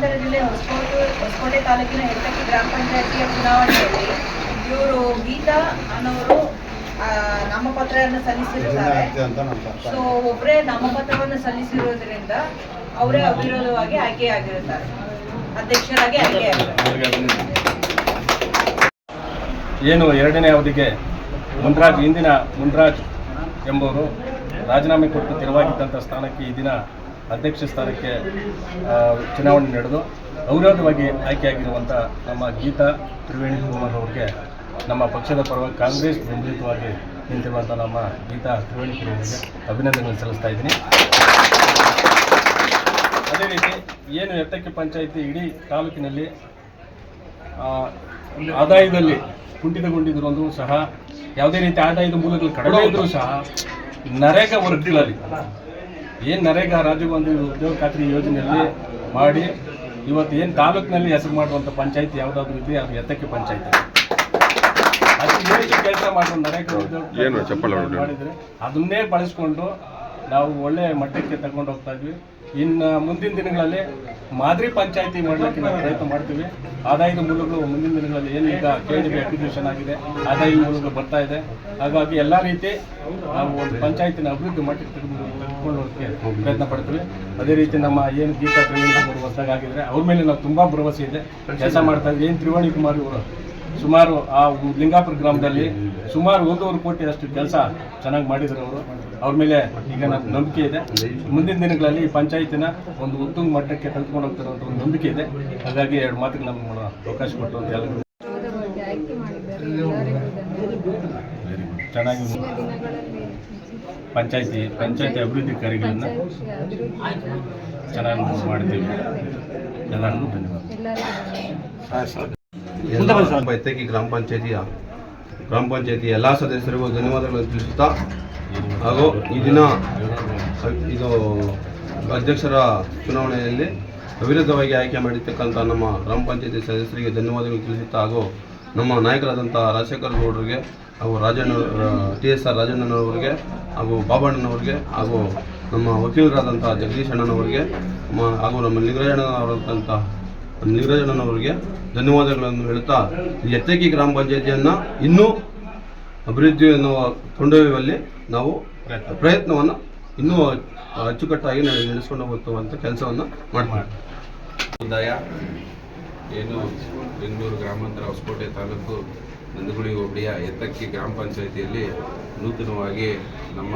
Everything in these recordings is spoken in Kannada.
ಗ್ರಾಮಾಂತರ ಜಿಲ್ಲೆ ಹೊಸಕೋಟೆ ತಾಲೂಕಿನ ಹೆತ್ತಕ್ಕಿ ಗ್ರಾಮ ಪಂಚಾಯತಿಯ ಚುನಾವಣೆಯಲ್ಲಿ ಇವರು ಗೀತಾ ಅನ್ನೋರು ನಾಮಪತ್ರವನ್ನು ಸಲ್ಲಿಸಿರುತ್ತಾರೆ. ಸೊ ಒಬ್ಬರೇ ನಾಮಪತ್ರವನ್ನು ಸಲ್ಲಿಸಿರುವುದರಿಂದ ಅವರೇ ಅವಿರೋಧವಾಗಿ ಆಯ್ಕೆಯಾಗಿರುತ್ತಾರೆ, ಅಧ್ಯಕ್ಷರಾಗಿ ಆಯ್ಕೆಯಾಗಿರುತ್ತಾರೆ. ಏನು ಎರಡನೇ ಅವಧಿಗೆ ಹಿಂದಿನ ಮುನ್ರಾಜ್ ಎಂಬುವರು ರಾಜೀನಾಮೆ ಕೊಟ್ಟು ತೆರವಾಗಿದ್ದಂಥ ಸ್ಥಾನಕ್ಕೆ ಈ ದಿನ ಅಧ್ಯಕ್ಷ ಸ್ಥಾನಕ್ಕೆ ಚುನಾವಣೆ ನಡೆದು ಅವಿರೋಧವಾಗಿ ಆಯ್ಕೆಯಾಗಿರುವಂಥ ನಮ್ಮ ಗೀತಾ ತ್ರಿವೇಣಿ ಕುಮಾರ್ ಅವರಿಗೆ ನಮ್ಮ ಪಕ್ಷದ ಪರವಾಗಿ ಕಾಂಗ್ರೆಸ್ ಬೆಂಬಲಿತವಾಗಿ ನಿಂತಿರುವಂಥ ನಮ್ಮ ಗೀತಾ ತ್ರಿವೇಣಿ ಕುಮಾರ್ಗೆ ಅಭಿನಂದನೆಗಳನ್ನು ಸಲ್ಲಿಸ್ತಾ ಇದ್ದೀನಿ. ಅದೇ ರೀತಿ ಏನು ಹೆತ್ತಕ್ಕಿ ಪಂಚಾಯಿತಿ ಇಡೀ ತಾಲೂಕಿನಲ್ಲಿ ಆದಾಯದಲ್ಲಿ ಕುಂಠಿತಗೊಂಡಿದ್ರು ಸಹ, ಯಾವುದೇ ರೀತಿ ಆದಾಯದ ಮೂಲಗಳು ಕಡಿಮೆ ಇದ್ದರೂ ಸಹ ನರೇಗಾ ವರ್ಕ್ಗಳಲ್ಲಿ ಏನು ನರೇಗಾ ರಾಜೀವ್ ಗಾಂಧಿ ಉದ್ಯೋಗ ಖಾತ್ರಿ ಯೋಜನೆಯಲ್ಲಿ ಮಾಡಿ ಇವತ್ತು ಏನು ತಾಲೂಕಿನಲ್ಲಿ ಹೆಸರು ಮಾಡುವಂಥ ಪಂಚಾಯತಿ ಯಾವುದಾದ್ರೂ ಇದೆ ಅದು ಹೆತ್ತಕ್ಕಿ ಪಂಚಾಯತಿ. ಅತಿ ಹೆಚ್ಚು ಕೆಲಸ ಮಾಡುವ ನರೇಗಾ ಉದ್ಯೋಗ ಮಾಡಿದರೆ ಅದನ್ನೇ ಬಳಸ್ಕೊಂಡು ನಾವು ಒಳ್ಳೆ ಮಟ್ಟಕ್ಕೆ ತಗೊಂಡು ಹೋಗ್ತಾ ಇದ್ವಿ. ಇನ್ನು ಮುಂದಿನ ದಿನಗಳಲ್ಲಿ ಮಾದರಿ ಪಂಚಾಯತಿ ಮಾಡಲಿಕ್ಕೆ ನಾವು ಪ್ರಯತ್ನ ಮಾಡ್ತೀವಿ. ಆದಾಯದ ಮೂಲಗಳು ಮುಂದಿನ ದಿನಗಳಲ್ಲಿ ಏನೀಗ KDB ಅಕ್ವಿಸಿಷನ್ ಆಗಿದೆ, ಆದಾಯದ ಮೂಲಗಳು ಬರ್ತಾ ಇದೆ. ಹಾಗಾಗಿ ಎಲ್ಲ ರೀತಿ ನಾವು ಒಂದು ಪಂಚಾಯತಿನ ಅಭಿವೃದ್ಧಿ ಮಟ್ಟಕ್ಕೆ ತೆಗೆದುಕೊಂಡು ಹೋಗೋಕ್ಕೆ ಪ್ರಯತ್ನ ಪಡ್ತೀವಿ. ಅದೇ ರೀತಿ ನಮ್ಮ ಏನು ಗೀತಾ ತ್ರಿವೇಣಿ ಕುಮಾರ್ ಹೊಸದಾಗಿದ್ದಾರೆ, ಅವ್ರ ಮೇಲೆ ನಾವು ತುಂಬ ಭರವಸೆ ಇದೆ, ಕೆಲಸ ಮಾಡ್ತಾ ಇದ್ವಿ. ಏನು ತ್ರಿವೇಣಿ ಕುಮಾರ್ ಇವರು ಸುಮಾರು ಆ ಲಿಂಗಾಪುರ ಗ್ರಾಮದಲ್ಲಿ ಸುಮಾರು 1.5 ಕೋಟಿ ಅಷ್ಟು ಕೆಲಸ ಚೆನ್ನಾಗಿ ಮಾಡಿದ್ರು ಅವರು. ಅವ್ರ ಮೇಲೆ ಈಗ ನಮ್ಗೆ ನಂಬಿಕೆ ಇದೆ. ಮುಂದಿನ ದಿನಗಳಲ್ಲಿ ಈ ಪಂಚಾಯತಿನ ಒಂದು ಉತ್ತುಂಗ ಮಟ್ಟಕ್ಕೆ ತೆಗೆದುಕೊಂಡು ಹೋಗ್ತಿರೋಂಥ ಒಂದು ನಂಬಿಕೆ ಇದೆ. ಹಾಗಾಗಿ 2 ಮಾತಿಗೆ ನಮ್ಗೆ ಅವಕಾಶ ಕೊಟ್ಟು ಅಂತ ಎಲ್ಲರಿಗೂ ಚೆನ್ನಾಗಿ ಪಂಚಾಯತಿ ಅಭಿವೃದ್ಧಿ ಕಾರ್ಯಗಳನ್ನು ಚೆನ್ನಾಗಿ ಮಾಡ್ತೀವಿ. ಎಲ್ಲರಿಗೂ ಧನ್ಯವಾದ. ಹೆತ್ತಕ್ಕಿ ಗ್ರಾಮ ಪಂಚಾಯತಿ ಎಲ್ಲ ಸದಸ್ಯರಿಗೂ ಧನ್ಯವಾದಗಳನ್ನು ತಿಳಿಸುತ್ತಾ, ಹಾಗೂ ಈ ದಿನ ಇದು ಅಧ್ಯಕ್ಷರ ಚುನಾವಣೆಯಲ್ಲಿ ಅವಿರೋಧವಾಗಿ ಆಯ್ಕೆ ಮಾಡಿರ್ತಕ್ಕಂಥ ನಮ್ಮ ಗ್ರಾಮ ಪಂಚಾಯತಿ ಸದಸ್ಯರಿಗೆ ಧನ್ಯವಾದಗಳು ತಿಳಿಸುತ್ತಾ, ಹಾಗೂ ನಮ್ಮ ನಾಯಕರಾದಂಥ ರಾಜಶೇಖರ್ ಗೌಡರಿಗೆ ಹಾಗೂ TSR ರಾಜಣ್ಣನವರಿಗೆ ಹಾಗೂ ಬಾಬಣ್ಣನವರಿಗೆ ಹಾಗೂ ನಮ್ಮ ವಕೀಲರಾದಂಥ ಜಗದೀಶ್ ಅಣ್ಣನವರಿಗೆ ಹಾಗೂ ನಮ್ಮ ಲಿಂಗರಾಜಣ್ಣನವರಿಗೆ ಧನ್ಯವಾದಗಳನ್ನು ಹೇಳುತ್ತಾ, ಈ ಹೆತ್ತಕ್ಕಿ ಗ್ರಾಮ ಪಂಚಾಯತಿಯನ್ನು ಇನ್ನೂ ಅಭಿವೃದ್ಧಿಯನ್ನು ಕೊಂಡೊಯ್ಯುವಲ್ಲಿ ನಾವು ಪ್ರಯತ್ನವನ್ನು ಇನ್ನೂ ಅಚ್ಚುಕಟ್ಟಾಗಿ ನಡೆಸಿಕೊಂಡು ಹೋಗುವಂಥ ಕೆಲಸವನ್ನು ಮಾಡ್ತೀವಿ. ಸಮುದಾಯ ಏನು ಬೆಂಗಳೂರು ಗ್ರಾಮಾಂತರ ಹೊಸಕೋಟೆ ತಾಲೂಕು ನಂದಗುಳಿ ಹೋಬಳಿಯ ಹೆತ್ತಕ್ಕಿ ಗ್ರಾಮ ಪಂಚಾಯಿತಿಯಲ್ಲಿ ನೂತನವಾಗಿ ನಮ್ಮ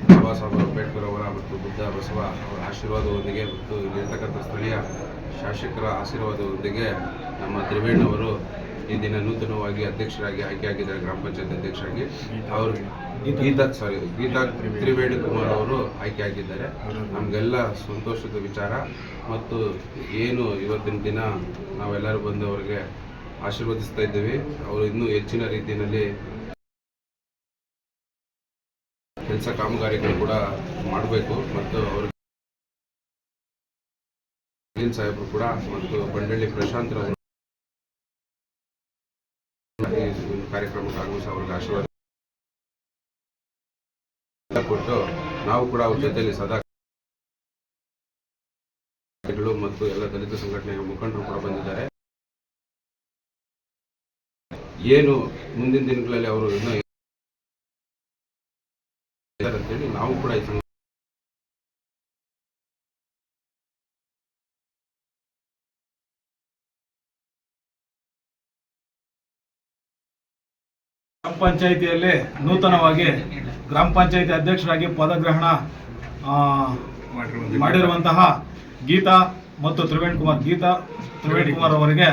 ಬಾಬಾ ಸಾಹೇಬ್ ಅಂಬೇಡ್ಕರ್ ಅವರ ಮತ್ತು ಬುದ್ಧ ಬಸವ ಅವರ ಆಶೀರ್ವಾದದೊಂದಿಗೆ ಮತ್ತು ಇಲ್ಲಿರ್ತಕ್ಕಂಥ ಸ್ಥಳೀಯ ಶಾಸಕರ ಆಶೀರ್ವಾದದೊಂದಿಗೆ ನಮ್ಮ ತ್ರಿವೇಣಿಯವರು ಈ ದಿನ ನೂತನವಾಗಿ ಅಧ್ಯಕ್ಷರಾಗಿ ಆಯ್ಕೆಯಾಗಿದ್ದಾರೆ. ಗ್ರಾಮ ಪಂಚಾಯತ್ ಅಧ್ಯಕ್ಷರಾಗಿ ಅವರು ಗೀತಾ ತ್ರಿವೇಣಿ ಕುಮಾರ್ ಅವರು ಆಯ್ಕೆಯಾಗಿದ್ದಾರೆ. ನಮಗೆಲ್ಲ ಸಂತೋಷದ ವಿಚಾರ. ಮತ್ತು ಏನು ಇವತ್ತಿನ ದಿನ ನಾವೆಲ್ಲರೂ ಬಂದು ಅವರಿಗೆ ಆಶೀರ್ವದಿಸ್ತಾ ಇದ್ದೀವಿ. ಅವರು ಇನ್ನೂ ಹೆಚ್ಚಿನ ರೀತಿಯಲ್ಲಿ ಕೆಲಸ ಕಾಮಗಾರಿಗಳು ಕೂಡ ಮಾಡಬೇಕು. ಮತ್ತು ಅವರು ಸಾಹೇಬರು ಕೂಡ ಮತ್ತು ಬಂಡಳ್ಳಿ ಪ್ರಶಾಂತ್ ಅವರು ಕಾರ್ಯಕ್ರಮಕ್ಕೆ ಆಗಮಿಸಿ ಅವರಿಗೆ ಆಶೀರ್ವಾದ ಕೊಟ್ಟು ನಾವು ಕೂಡ ಅವ್ರ ಜೊತೆಯಲ್ಲಿ ಸದಾ ಮತ್ತು ಎಲ್ಲ ದಲಿತ ಸಂಘಟನೆಯ ಮುಖಂಡರು ಕೂಡ ಬಂದಿದ್ದಾರೆ. ಏನು ಮುಂದಿನ ದಿನಗಳಲ್ಲಿ ಅವರು ಇನ್ನೂ ಅಂತೇಳಿ ನಾವು ಕೂಡ ಈ ಗ್ರಾಮ ಪಂಚಾಯಿತಿಯಲ್ಲಿ ನೂತನವಾಗಿ ಗ್ರಾಮ ಪಂಚಾಯಿತಿ ಅಧ್ಯಕ್ಷರಾಗಿ ಪದಗ್ರಹಣ ಮಾಡಿರುವಂತಹ ಗೀತಾ ಮತ್ತು ತ್ರಿವೇಣಿ ಕುಮಾರ್ ಅವರಿಗೆ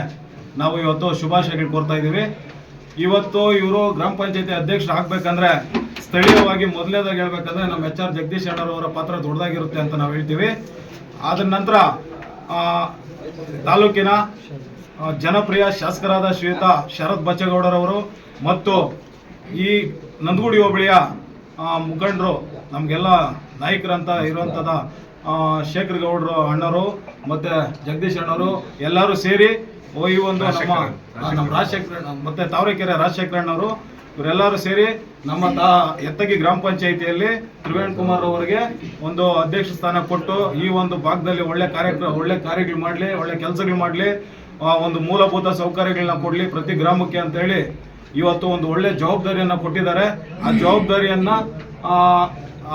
ನಾವು ಇವತ್ತು ಶುಭಾಶಯಗಳು ಕೋರ್ತಾ ಇದ್ದೀವಿ. ಇವತ್ತು ಇವರು ಗ್ರಾಮ ಪಂಚಾಯಿತಿ ಅಧ್ಯಕ್ಷರು ಆಗಬೇಕಂದ್ರೆ ಸ್ಥಳೀಯವಾಗಿ ಮೊದಲೇದಾಗಿ ಹೇಳ್ಬೇಕಂದ್ರೆ ನಮ್ಮ HR ಜಗದೀಶ್ ಅಣ್ಣರವರ ಪಾತ್ರ ದೊಡ್ಡದಾಗಿರುತ್ತೆ ಅಂತ ನಾವು ಹೇಳ್ತೀವಿ. ಆದ ನಂತರ ತಾಲೂಕಿನ ಜನಪ್ರಿಯ ಶಾಸಕರಾದ ಶ್ರೀಯುತ ಶರತ್ ಬಚ್ಚೇಗೌಡರವರು ಮತ್ತು ಈ ನಂದಗುಡಿ ಹೋಬಳಿಯ ಮುಖಂಡರು ನಮಗೆಲ್ಲ ನಾಯಕರಂತ ಇರುವಂಥದ ಶೇಖರ್ ಗೌಡರು ಅಣ್ಣರು ಮತ್ತು ಜಗದೀಶ್ ಅಣ್ಣರು ಎಲ್ಲರೂ ಸೇರಿ ಈ ಒಂದು ನಮ್ಮ ರಾಜಶೇಖರ ಮತ್ತು ತಾವರೆಕೆರೆ ರಾಜಶೇಖರ ಅಣ್ಣವರು ಇವರೆಲ್ಲರೂ ಸೇರಿ ನಮ್ಮ ಎತ್ತಗಿ ಗ್ರಾಮ ಪಂಚಾಯಿತಿಯಲ್ಲಿ ತ್ರಿವೇಣ್ ಕುಮಾರ್ ಅವರಿಗೆ ಒಂದು ಅಧ್ಯಕ್ಷ ಸ್ಥಾನ ಕೊಟ್ಟು ಈ ಒಂದು ಭಾಗದಲ್ಲಿ ಒಳ್ಳೆ ಕಾರ್ಯಗಳು ಮಾಡಲಿ, ಒಳ್ಳೆ ಕೆಲಸಗಳು ಮಾಡಲಿ, ಒಂದು ಮೂಲಭೂತ ಸೌಕರ್ಯಗಳನ್ನ ಕೊಡಲಿ ಪ್ರತಿ ಗ್ರಾಮಕ್ಕೆ ಅಂತ ಹೇಳಿ ಇವತ್ತು ಒಂದು ಒಳ್ಳೆ ಜವಾಬ್ದಾರಿಯನ್ನು ಕೊಟ್ಟಿದ್ದಾರೆ. ಆ ಜವಾಬ್ದಾರಿಯನ್ನ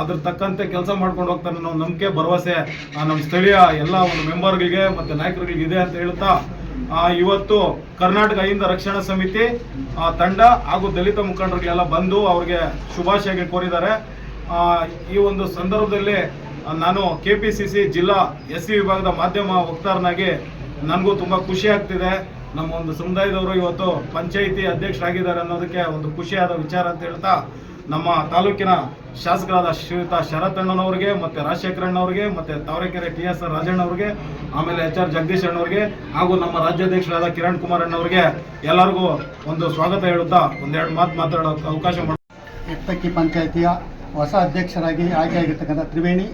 ಅದ್ರ ತಕ್ಕಂತೆ ಕೆಲಸ ಮಾಡ್ಕೊಂಡು ಹೋಗ್ತಾರೆ ಅನ್ನೋ ನಂಬಿಕೆ, ಭರವಸೆ ನಮ್ಮ ಸ್ಥಳೀಯ ಎಲ್ಲ ಒಂದು ಮೆಂಬರ್ಗಳಿಗೆ ಮತ್ತು ನಾಯಕರುಗಳಿಗೆ ಇದೆ ಅಂತ ಹೇಳ್ತಾ ಇವತ್ತು ಕರ್ನಾಟಕ ಅಹಿಂದ ರಕ್ಷಣಾ ಸಮಿತಿ ತಂಡ ಹಾಗೂ ದಲಿತ ಮುಖಂಡರುಗಳೆಲ್ಲ ಬಂದು ಅವ್ರಿಗೆ ಶುಭಾಶಯಗಳು ಕೋರಿದ್ದಾರೆ. ಈ ಒಂದು ಸಂದರ್ಭದಲ್ಲಿ ನಾನು KPCC ಜಿಲ್ಲಾ SC ವಿಭಾಗದ ಮಾಧ್ಯಮ ವಕ್ತಾರನಾಗಿ ನನಗೂ ತುಂಬ ಖುಷಿ ಆಗ್ತಿದೆ. ನಮ್ಮ ಒಂದು ಸಮುದಾಯದವರು ಇವತ್ತು ಪಂಚಾಯಿತಿ ಅಧ್ಯಕ್ಷರಾಗಿದ್ದಾರೆ ಅನ್ನೋದಕ್ಕೆ ಒಂದು ಖುಷಿಯಾದ ವಿಚಾರ ಅಂತ ಹೇಳ್ತಾ ನಮ್ಮ ತಾಲೂಕಿನ ಶಾಸಕರಾದ ಶ್ರೀಯುತ ಶರತ್ತಣ್ಣನವರಿಗೆ ಮತ್ತು ರಾಜಶೇಖರಣ್ಣವ್ರಿಗೆ ಮತ್ತು ತಾವರೆಕೆರೆ TS ರಾಜಣ್ಣವ್ರಿಗೆ, ಆಮೇಲೆ HR ಜಗದೀಶ್ ಅಣ್ಣವ್ರಿಗೆ ಹಾಗೂ ನಮ್ಮ ರಾಜ್ಯಾಧ್ಯಕ್ಷರಾದ ಕಿರಣ್ ಕುಮಾರ್ ಅಣ್ಣವ್ರಿಗೆ ಎಲ್ಲರಿಗೂ ಒಂದು ಸ್ವಾಗತ ಹೇಳುತ್ತಾ ಒಂದೆರಡು ಮಾತು ಮಾತಾಡೋಕೆ ಅವಕಾಶ ಮಾಡಿ. ಎತ್ತಕ್ಕಿ ಪಂಚಾಯಿತಿಯ ಹೊಸ ಅಧ್ಯಕ್ಷರಾಗಿ ಆಯ್ಕೆಯಾಗಿರ್ತಕ್ಕಂಥ ತ್ರಿವೇಣಿ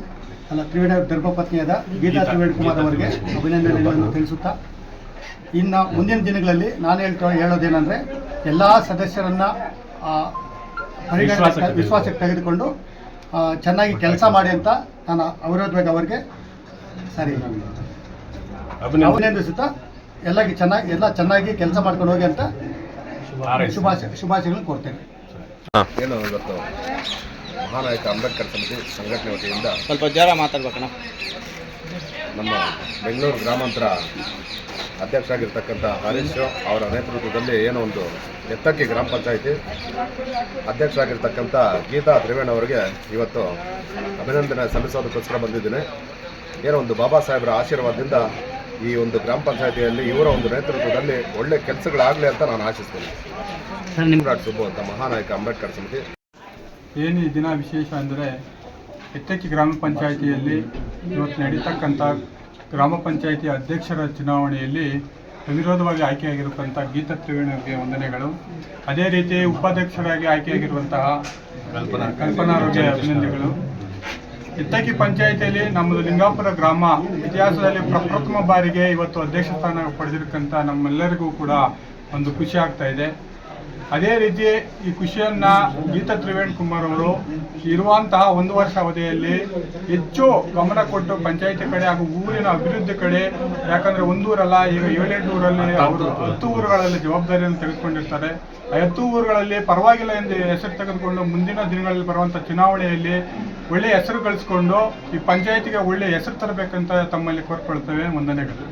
ಧರ್ಮಪತ್ನಿಯಾದ ಗೀತಾ ತ್ರಿವೇಣ್ ಕುಮಾರ್ ಅವರಿಗೆ ಅಭಿನಂದನೆಗಳನ್ನು ತಿಳಿಸುತ್ತಾ, ಇನ್ನು ಮುಂದಿನ ದಿನಗಳಲ್ಲಿ ನಾನು ಹೇಳೋದೇನೆಂದರೆ ಎಲ್ಲ ಸದಸ್ಯರನ್ನು ವಿಶ್ವಾಸಕ್ಕೆ ತೆಗೆದುಕೊಂಡು ಚೆನ್ನಾಗಿ ಕೆಲಸ ಮಾಡಿ ಅಂತ ನಾನು ಅವಿರೋಧವಾಗಿ ಅವರಿಗೆ ಅಭಿನಂದಿಸುತ್ತಾ ಎಲ್ಲ ಚೆನ್ನಾಗಿ ಕೆಲಸ ಮಾಡ್ಕೊಂಡು ಹೋಗಿ ಅಂತ ಶುಭಾಶಯಗಳನ್ನು ಕೋರ್ತೇನೆ. ಏನು ಇವತ್ತು ಮಹಾನಾಯಕ ಅಂಬೇಡ್ಕರ್ ಸಮಿತಿ ಸಂಘಟನೆ ವತಿಯಿಂದ ಸ್ವಲ್ಪ ಜೋರ ಮಾತಾಡ್ಬೇಕಣ್ಣ. ನಮ್ಮ ಬೆಂಗಳೂರು ಗ್ರಾಮಾಂತರ ಅಧ್ಯಕ್ಷರಾಗಿರ್ತಕ್ಕಂಥ ಹರೀಶ್ ಅವರ ನೇತೃತ್ವದಲ್ಲಿ ಏನೋ ಒಂದು ಎತ್ತಕ್ಕಿ ಗ್ರಾಮ ಪಂಚಾಯಿತಿ ಅಧ್ಯಕ್ಷರಾಗಿರ್ತಕ್ಕಂಥ ಗೀತಾ ತ್ರಿವೇಣ್ ಅವರಿಗೆ ಇವತ್ತು ಅಭಿನಂದನೆ ಸಲ್ಲಿಸೋದಕ್ಕೋಸ್ಕರ ಬಂದಿದ್ದೀನಿ. ಏನೋ ಒಂದು ಬಾಬಾ ಸಾಹೇಬರ ಆಶೀರ್ವಾದದಿಂದ ಈ ಒಂದು ಗ್ರಾಮ ಪಂಚಾಯಿತಿಯಲ್ಲಿ ಇವರ ಒಂದು ನೇತೃತ್ವದಲ್ಲಿ ಒಳ್ಳೆ ಕೆಲಸಗಳಾಗಲಿ ಅಂತ ನಾನು ಆಶಿಸ್ತೀನಿ. ಸುಬ್ಬು ಅಂತ ಮಹಾನಾಯಕ ಅಂಬೇಡ್ಕರ್ ಸಮಿತಿ. ಏನು ಈ ದಿನ ವಿಶೇಷ ಅಂದರೆ ಎತ್ತಕ್ಕಿ ಗ್ರಾಮ ಪಂಚಾಯಿತಿಯಲ್ಲಿ ಇವತ್ತು ನಡೀತಕ್ಕಂಥ ಗ್ರಾಮ ಪಂಚಾಯಿತಿ ಅಧ್ಯಕ್ಷರ ಚುನಾವಣೆಯಲ್ಲಿ ಅವಿರೋಧವಾಗಿ ಆಯ್ಕೆಯಾಗಿರುವಂಥ ಗೀತಾ ತ್ರಿವೇಣಿ ಅವರಿಗೆ ವಂದನೆಗಳು. ಅದೇ ರೀತಿ ಉಪಾಧ್ಯಕ್ಷರಾಗಿ ಆಯ್ಕೆಯಾಗಿರುವಂತಹ ಕಲ್ಪನಾ ಅವರಿಗೆ ಅಭಿನಂದನೆಗಳು. ಎತ್ತಕ್ಕಿ ಪಂಚಾಯಿತಿಯಲ್ಲಿ ನಮ್ಮದು ಲಿಂಗಾಪುರ ಗ್ರಾಮ ಇತಿಹಾಸದಲ್ಲಿ ಪ್ರಪ್ರಥಮ ಬಾರಿಗೆ ಇವತ್ತು ಅಧ್ಯಕ್ಷ ಸ್ಥಾನ ಪಡೆದಿರತಕ್ಕಂಥ ನಮ್ಮೆಲ್ಲರಿಗೂ ಕೂಡ ಒಂದು ಖುಷಿ ಆಗ್ತಾ ಇದೆ. ಅದೇ ರೀತಿ ಈ ಖುಷಿಯನ್ನು ಗೀತಾ ತ್ರಿವೇಣ್ ಕುಮಾರ್ ಅವರು ಇರುವಂತಹ 1 ವರ್ಷ ಅವಧಿಯಲ್ಲಿ ಹೆಚ್ಚು ಗಮನ ಕೊಟ್ಟು ಪಂಚಾಯಿತಿ ಕಡೆ ಹಾಗೂ ಊರಿನ ಅಭಿವೃದ್ಧಿ ಕಡೆ, ಯಾಕಂದರೆ ಒಂದೂರಲ್ಲ, ಈಗ 7-8 ಊರಲ್ಲಿ ಅವರು 10 ಊರುಗಳಲ್ಲಿ ಜವಾಬ್ದಾರಿಯನ್ನು ತೆಗೆದುಕೊಂಡಿರ್ತಾರೆ. ಆ 10 ಊರುಗಳಲ್ಲಿ ಪರವಾಗಿಲ್ಲ ಎಂದು ಹೆಸರು ತೆಗೆದುಕೊಂಡು ಮುಂದಿನ ದಿನಗಳಲ್ಲಿ ಬರುವಂಥ ಚುನಾವಣೆಯಲ್ಲಿ ಒಳ್ಳೆಯ ಹೆಸರು ಗಳಿಸ್ಕೊಂಡು ಈ ಪಂಚಾಯಿತಿಗೆ ಒಳ್ಳೆಯ ಹೆಸರು ತರಬೇಕಂತ ತಮ್ಮಲ್ಲಿ ಕೋರ್ಕೊಳ್ತೇವೆ. ವಂದನೆಗಳು.